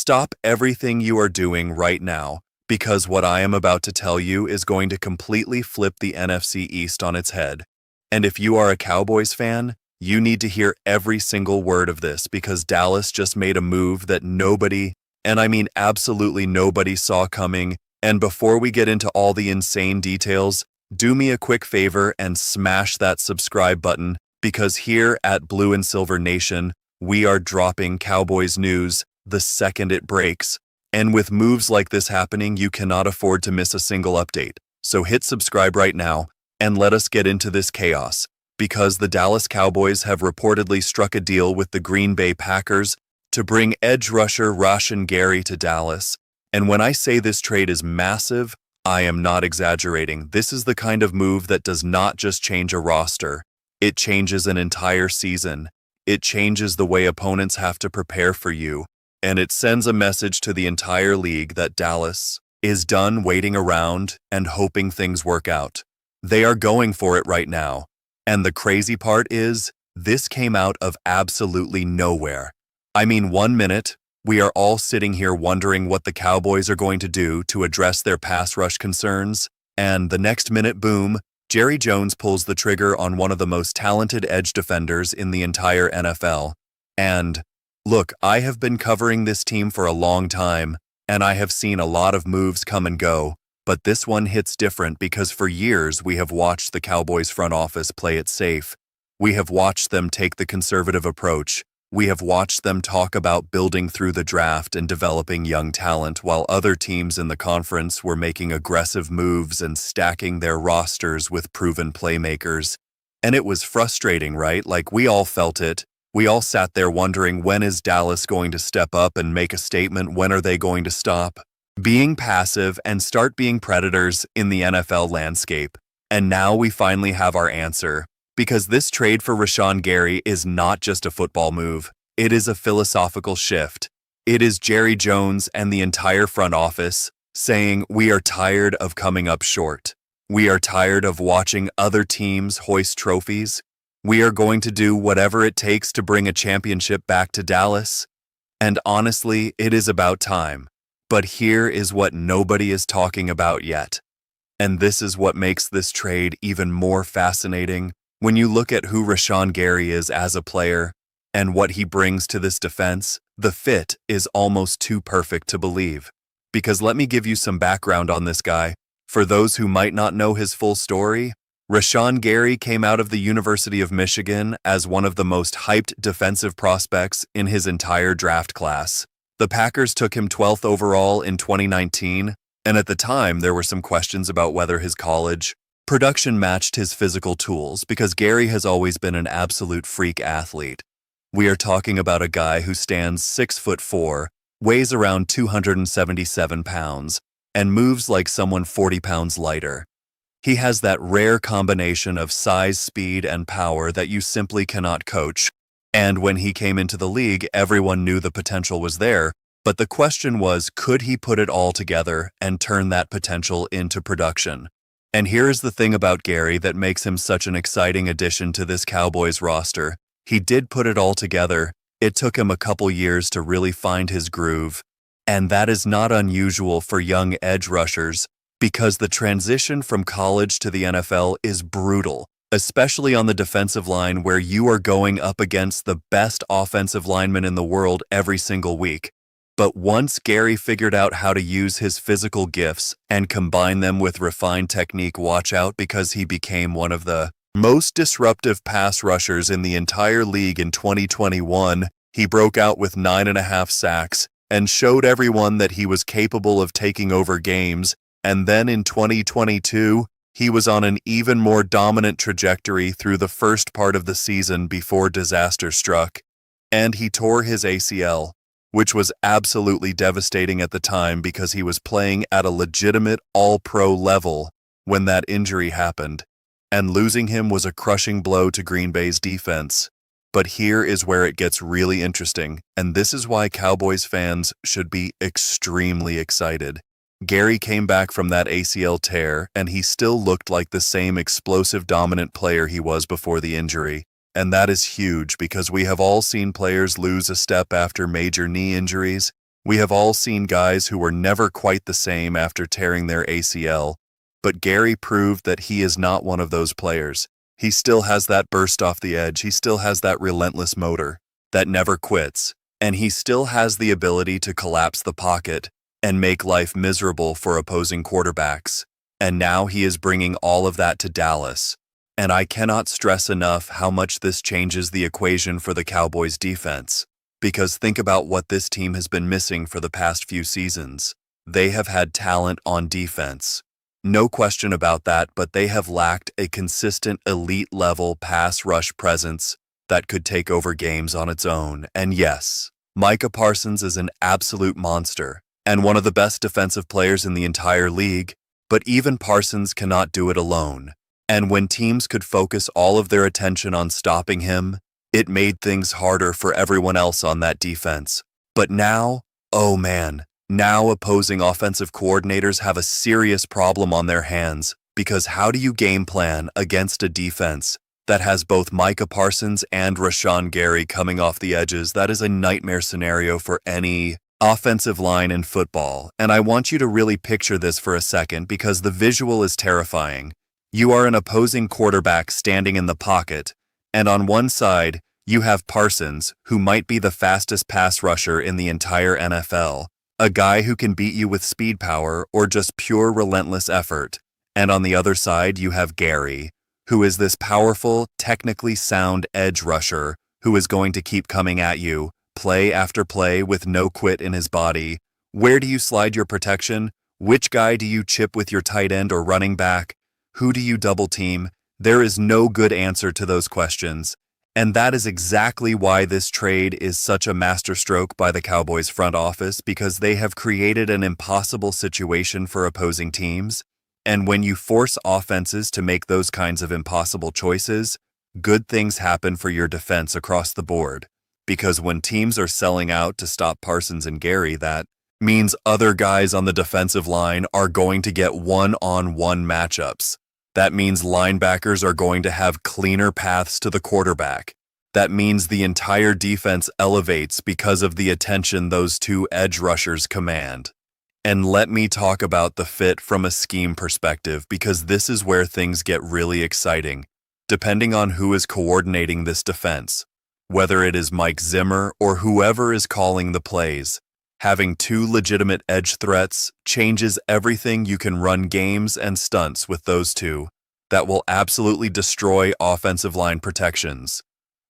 Stop everything you are doing right now, because what I am about to tell you is going to completely flip the NFC East on its head. And if you are a Cowboys fan, you need to hear every single word of this because Dallas just made a move that nobody, and I mean absolutely nobody, saw coming. And before we get into all the insane details, do me a quick favor and smash that subscribe button because here at Blue and Silver Nation, we are dropping Cowboys news the second it breaks. And with moves like this happening, you cannot afford to miss a single update. So hit subscribe right now and let us get into this chaos. Because the Dallas Cowboys have reportedly struck a deal with the Green Bay Packers to bring edge rusher Rashan Gary to Dallas. And when I say this trade is massive, I am not exaggerating. This is the kind of move that does not just change a roster. It changes an entire season. It changes the way opponents have to prepare for you. And it sends a message to the entire league that Dallas is done waiting around and hoping things work out. They are going for it right now. And the crazy part is, this came out of absolutely nowhere. I mean, 1 minute, we are all sitting here wondering what the Cowboys are going to do to address their pass rush concerns, and the next minute, boom, Jerry Jones pulls the trigger on one of the most talented edge defenders in the entire NFL. And look, I have been covering this team for a long time, and I have seen a lot of moves come and go, but this one hits different because for years we have watched the Cowboys front office play it safe. We have watched them take the conservative approach. We have watched them talk about building through the draft and developing young talent while other teams in the conference were making aggressive moves and stacking their rosters with proven playmakers. And it was frustrating, right? Like, we all felt it. We all sat there wondering, when is Dallas going to step up and make a statement? When are they going to stop being passive and start being predators in the NFL landscape? And now we finally have our answer. Because this trade for Rashan Gary is not just a football move. It is a philosophical shift. It is Jerry Jones and the entire front office saying, we are tired of coming up short. We are tired of watching other teams hoist trophies. We are going to do whatever it takes to bring a championship back to Dallas. And honestly, it is about time. But here is what nobody is talking about yet. And this is what makes this trade even more fascinating. When you look at who Rashan Gary is as a player and what he brings to this defense, the fit is almost too perfect to believe. Because let me give you some background on this guy. For those who might not know his full story, Rashan Gary came out of the University of Michigan as one of the most hyped defensive prospects in his entire draft class. The Packers took him 12th overall in 2019, and at the time there were some questions about whether his college production matched his physical tools because Gary has always been an absolute freak athlete. We are talking about a guy who stands 6'4", weighs around 277 pounds, and moves like someone 40 pounds lighter. He has that rare combination of size, speed, and power that you simply cannot coach. And when he came into the league, everyone knew the potential was there, but the question was, could he put it all together and turn that potential into production? And here's the thing about Gary that makes him such an exciting addition to this Cowboys roster. He did put it all together. It took him a couple years to really find his groove. And that is not unusual for young edge rushers because the transition from college to the NFL is brutal, especially on the defensive line where you are going up against the best offensive linemen in the world every single week. But once Gary figured out how to use his physical gifts and combine them with refined technique, watch out because he became one of the most disruptive pass rushers in the entire league in 2021. He broke out with 9.5 sacks and showed everyone that he was capable of taking over games. And then in 2022, he was on an even more dominant trajectory through the first part of the season before disaster struck. And he tore his ACL, which was absolutely devastating at the time because he was playing at a legitimate all-pro level when that injury happened, and losing him was a crushing blow to Green Bay's defense. But here is where it gets really interesting, and this is why Cowboys fans should be extremely excited. Gary came back from that ACL tear, and he still looked like the same explosive dominant player he was before the injury. And that is huge because we have all seen players lose a step after major knee injuries. We have all seen guys who were never quite the same after tearing their ACL, but Gary proved that he is not one of those players. He still has that burst off the edge, he still has that relentless motor that never quits, and he still has the ability to collapse the pocket and make life miserable for opposing quarterbacks. And now he is bringing all of that to Dallas. And I cannot stress enough how much this changes the equation for the Cowboys defense. Because think about what this team has been missing for the past few seasons. They have had talent on defense. No question about that, but they have lacked a consistent elite-level pass rush presence that could take over games on its own. And yes, Micah Parsons is an absolute monster and one of the best defensive players in the entire league, but even Parsons cannot do it alone. And when teams could focus all of their attention on stopping him, it made things harder for everyone else on that defense. But now, oh man, now opposing offensive coordinators have a serious problem on their hands, because how do you game plan against a defense that has both Micah Parsons and Rashan Gary coming off the edges? That is a nightmare scenario for any offensive line in football. And I want you to really picture this for a second, because the visual is terrifying. You are an opposing quarterback standing in the pocket, and on one side, you have Parsons, who might be the fastest pass rusher in the entire NFL, a guy who can beat you with speed power or just pure relentless effort. And on the other side, you have Gary, who is this powerful, technically sound edge rusher who is going to keep coming at you, play after play with no quit in his body. Where do you slide your protection? Which guy do you chip with your tight end or running back? Who do you double team? There is no good answer to those questions. And that is exactly why this trade is such a masterstroke by the Cowboys front office, because they have created an impossible situation for opposing teams. And when you force offenses to make those kinds of impossible choices, good things happen for your defense across the board. Because when teams are selling out to stop Parsons and Gary, that means other guys on the defensive line are going to get one-on-one matchups. That means linebackers are going to have cleaner paths to the quarterback. That means the entire defense elevates because of the attention those two edge rushers command. And let me talk about the fit from a scheme perspective, because this is where things get really exciting, depending on who is coordinating this defense. Whether it is Mike Zimmer or whoever is calling the plays, having two legitimate edge threats changes everything. You can run games and stunts with those two that will absolutely destroy offensive line protections.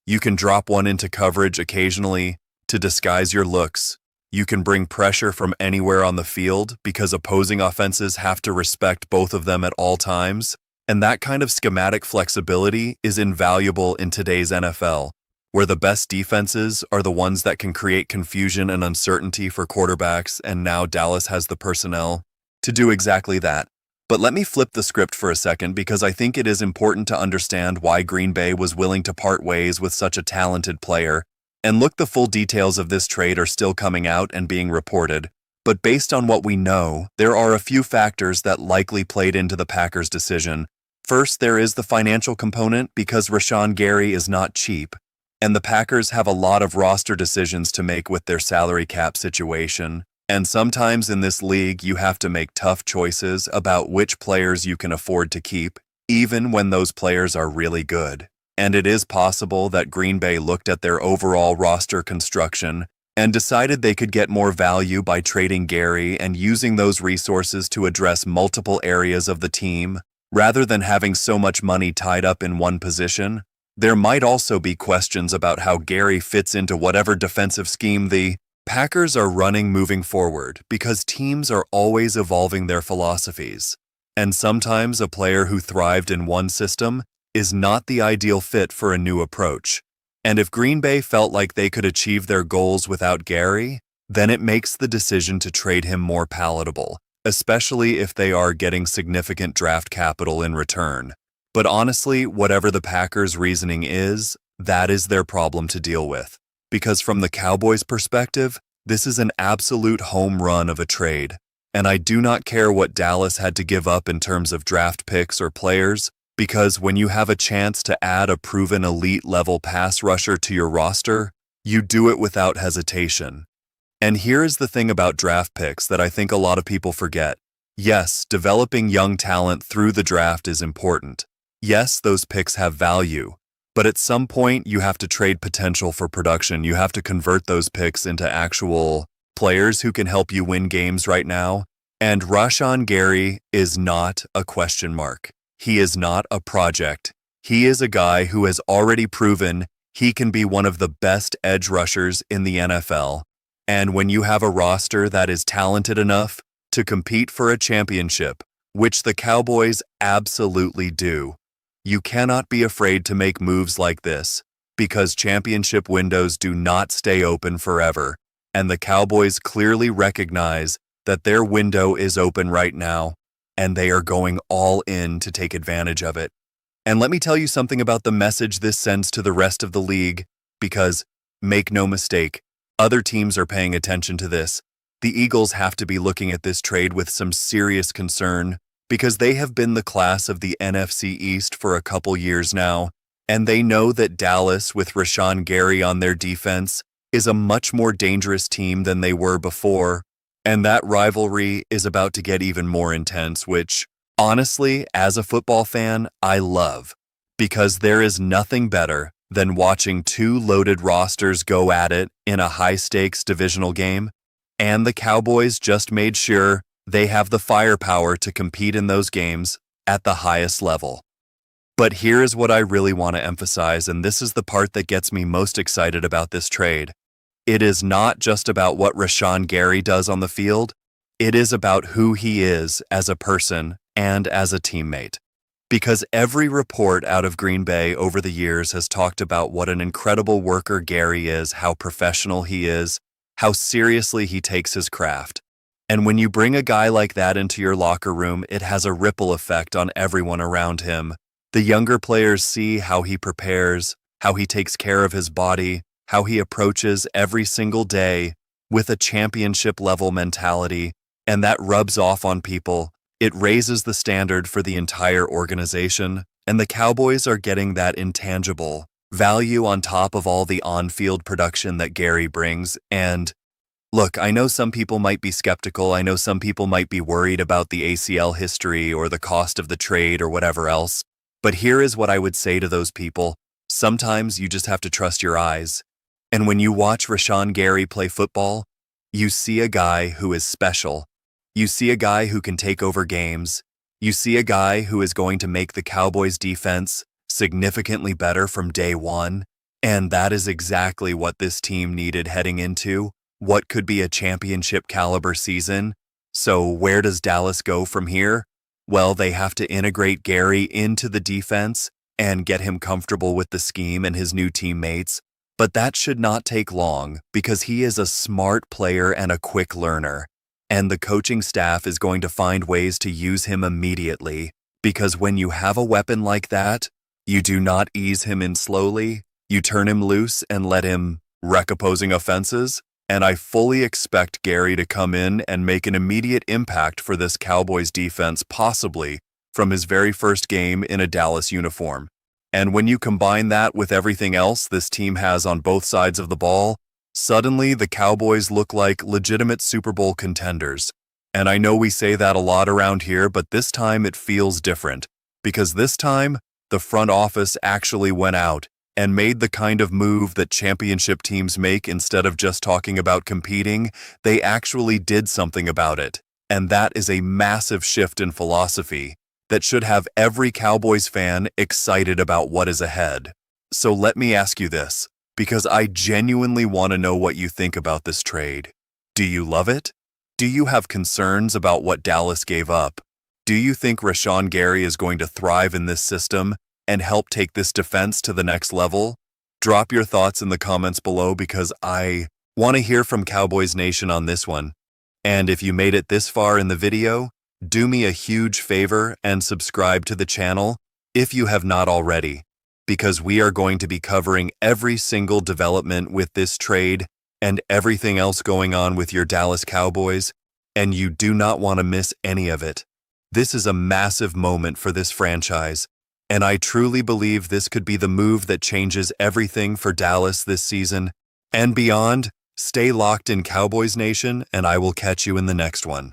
You can drop one into coverage occasionally to disguise your looks. You can bring pressure from anywhere on the field because opposing offenses have to respect both of them at all times. And that kind of schematic flexibility is invaluable in today's NFL, where the best defenses are the ones that can create confusion and uncertainty for quarterbacks, and now Dallas has the personnel to do exactly that. But let me flip the script for a second, because I think it is important to understand why Green Bay was willing to part ways with such a talented player. And look, the full details of this trade are still coming out and being reported. But based on what we know, there are a few factors that likely played into the Packers' decision. First, there is the financial component, because Rashan Gary is not cheap. And the Packers have a lot of roster decisions to make with their salary cap situation. And sometimes in this league, you have to make tough choices about which players you can afford to keep, even when those players are really good. And it is possible that Green Bay looked at their overall roster construction and decided they could get more value by trading Gary and using those resources to address multiple areas of the team, rather than having so much money tied up in one position. There might also be questions about how Gary fits into whatever defensive scheme the Packers are running moving forward, because teams are always evolving their philosophies. And sometimes a player who thrived in one system is not the ideal fit for a new approach. And if Green Bay felt like they could achieve their goals without Gary, then it makes the decision to trade him more palatable, especially if they are getting significant draft capital in return. But honestly, whatever the Packers' reasoning is, that is their problem to deal with. Because from the Cowboys' perspective, this is an absolute home run of a trade. And I do not care what Dallas had to give up in terms of draft picks or players, because when you have a chance to add a proven elite-level pass rusher to your roster, you do it without hesitation. And here is the thing about draft picks that I think a lot of people forget. Yes, developing young talent through the draft is important. Yes, those picks have value. But at some point, you have to trade potential for production. You have to convert those picks into actual players who can help you win games right now. And Rashan Gary is not a question mark. He is not a project. He is a guy who has already proven he can be one of the best edge rushers in the NFL. And when you have a roster that is talented enough to compete for a championship, which the Cowboys absolutely do, you cannot be afraid to make moves like this, because championship windows do not stay open forever, and the Cowboys clearly recognize that their window is open right now, and they are going all in to take advantage of it. And let me tell you something about the message this sends to the rest of the league, because, make no mistake, other teams are paying attention to this. The Eagles have to be looking at this trade with some serious concern, because they have been the class of the NFC East for a couple years now, and they know that Dallas, with Rashan Gary on their defense, is a much more dangerous team than they were before, and that rivalry is about to get even more intense, which, honestly, as a football fan, I love, because there is nothing better than watching two loaded rosters go at it in a high-stakes divisional game, and the Cowboys just made sure they have the firepower to compete in those games at the highest level. But here is what I really want to emphasize, and this is the part that gets me most excited about this trade. It is not just about what Rashan Gary does on the field. It is about who he is as a person and as a teammate. Because every report out of Green Bay over the years has talked about what an incredible worker Gary is, how professional he is, how seriously he takes his craft. And when you bring a guy like that into your locker room, it has a ripple effect on everyone around him. The younger players see how he prepares, how he takes care of his body, how he approaches every single day with a championship-level mentality, and that rubs off on people. It raises the standard for the entire organization, and the Cowboys are getting that intangible value on top of all the on-field production that Gary brings. And look, I know some people might be skeptical. I know some people might be worried about the ACL history or the cost of the trade or whatever else. But here is what I would say to those people. Sometimes you just have to trust your eyes. And when you watch Rashan Gary play football, you see a guy who is special. You see a guy who can take over games. You see a guy who is going to make the Cowboys defense significantly better from day one. And that is exactly what this team needed heading into what could be a championship caliber season. So where does Dallas go from here? Well, they have to integrate Gary into the defense and get him comfortable with the scheme and his new teammates. But that should not take long because he is a smart player and a quick learner. And the coaching staff is going to find ways to use him immediately, because when you have a weapon like that, you do not ease him in slowly, you turn him loose and let him wreck opposing offenses. And I fully expect Gary to come in and make an immediate impact for this Cowboys defense, possibly from his very first game in a Dallas uniform. And when you combine that with everything else this team has on both sides of the ball, suddenly the Cowboys look like legitimate Super Bowl contenders. And I know we say that a lot around here, but this time it feels different, because this time the front office actually went out and made the kind of move that championship teams make. Instead of just talking about competing, they actually did something about it. And that is a massive shift in philosophy that should have every Cowboys fan excited about what is ahead. So let me ask you this, because I genuinely want to know what you think about this trade. Do you love it? Do you have concerns about what Dallas gave up? Do you think Rashan Gary is going to thrive in this system and help take this defense to the next level? Drop your thoughts in the comments below, because I want to hear from Cowboys Nation on this one. And if you made it this far in the video, do me a huge favor and subscribe to the channel if you have not already, because we are going to be covering every single development with this trade and everything else going on with your Dallas Cowboys, and you do not want to miss any of it. This is a massive moment for this franchise, and I truly believe this could be the move that changes everything for Dallas this season and beyond. Stay locked in Cowboys Nation, and I will catch you in the next one.